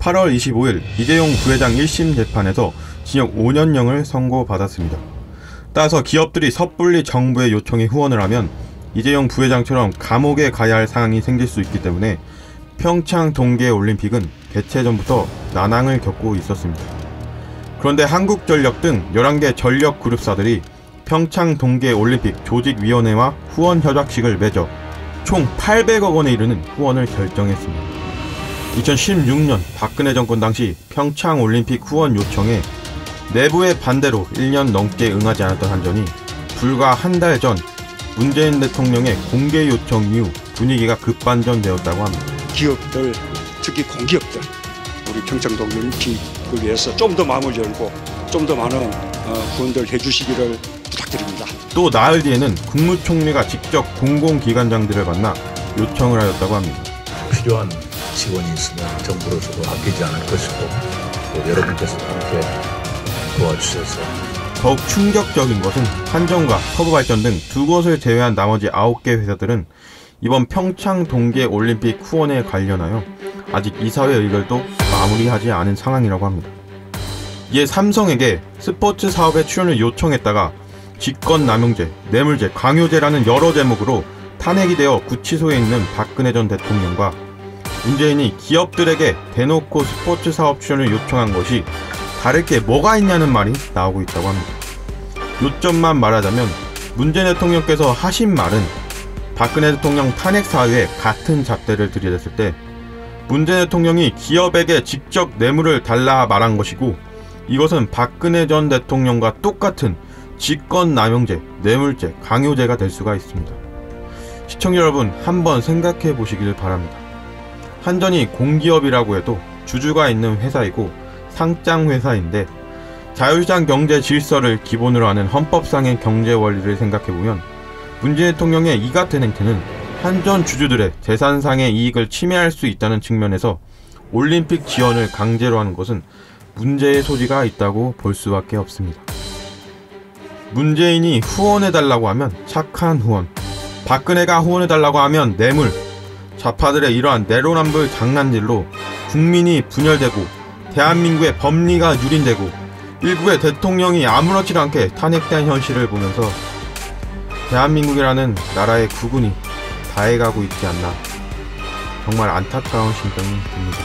8월 25일 이재용 부회장 1심 재판에서 징역 5년형을 선고받았습니다. 따라서 기업들이 섣불리 정부에 요청해 후원을 하면 이재용 부회장처럼 감옥에 가야 할 상황이 생길 수 있기 때문에 평창 동계올림픽은 개최 전부터 난항을 겪고 있었습니다. 그런데 한국전력 등 11개 전력 그룹사들이 평창 동계올림픽 조직위원회와 후원 협약식을 맺어 총 800억 원에 이르는 후원을 결정했습니다. 2016년 박근혜 정권 당시 평창올림픽 후원 요청에 내부의 반대로 1년 넘게 응하지 않았던 한전이 불과 한 달 전 문재인 대통령의 공개 요청 이후 분위기가 급반전되었다고 합니다. 기업들, 특히 공기업들, 우리 평창동계올림픽을 위해서 좀 더 마음을 열고 좀 더 많은 후원들 해주시기를 부탁드립니다. 또 나흘 뒤에는 국무총리가 직접 공공기관장들을 만나 요청을 하였다고 합니다. 필요한 지원이 있으면 정부로서도 아끼지 않을 것이고 또 여러분께서도 함께 도와주셔서 더욱 충격적인 것은 한전과 서부발전 등 두 곳을 제외한 나머지 9개 회사들은 이번 평창 동계올림픽 후원에 관련하여 아직 이사회 의결도 마무리하지 않은 상황이라고 합니다. 이에 삼성에게 스포츠 사업에 출연을 요청했다가 직권남용죄, 뇌물죄, 강요죄라는 여러 제목으로 탄핵이 되어 구치소에 있는 박근혜 전 대통령과 문재인이 기업들에게 대놓고 스포츠 사업 출연을 요청한 것이 다를 게 뭐가 있냐는 말이 나오고 있다고 합니다. 요점만 말하자면 문재인 대통령께서 하신 말은 박근혜 대통령 탄핵 사유에 같은 잣대를 들이댔을 때 문재인 대통령이 기업에게 직접 뇌물을 달라 말한 것이고, 이것은 박근혜 전 대통령과 똑같은 직권남용죄, 뇌물죄, 강요죄가 될 수가 있습니다. 시청자 여러분, 한번 생각해 보시길 바랍니다. 한전이 공기업이라고 해도 주주가 있는 회사이고 상장회사인데 자유시장 경제 질서를 기본으로 하는 헌법상의 경제 원리를 생각해보면 문재인 대통령의 이 같은 행태는 한전 주주들의 재산상의 이익을 침해할 수 있다는 측면에서 올림픽 지원을 강제로 하는 것은 문제의 소지가 있다고 볼 수밖에 없습니다. 문재인이 후원해달라고 하면 착한 후원, 박근혜가 후원해달라고 하면 뇌물, 좌파들의 이러한 내로남불 장난질로 국민이 분열되고 대한민국의 법리가 유린되고 일국의 대통령이 아무렇지도 않게 탄핵된 현실을 보면서 대한민국이라는 나라의 구군이 다해가고 있지 않나, 정말 안타까운 심정이 듭니다.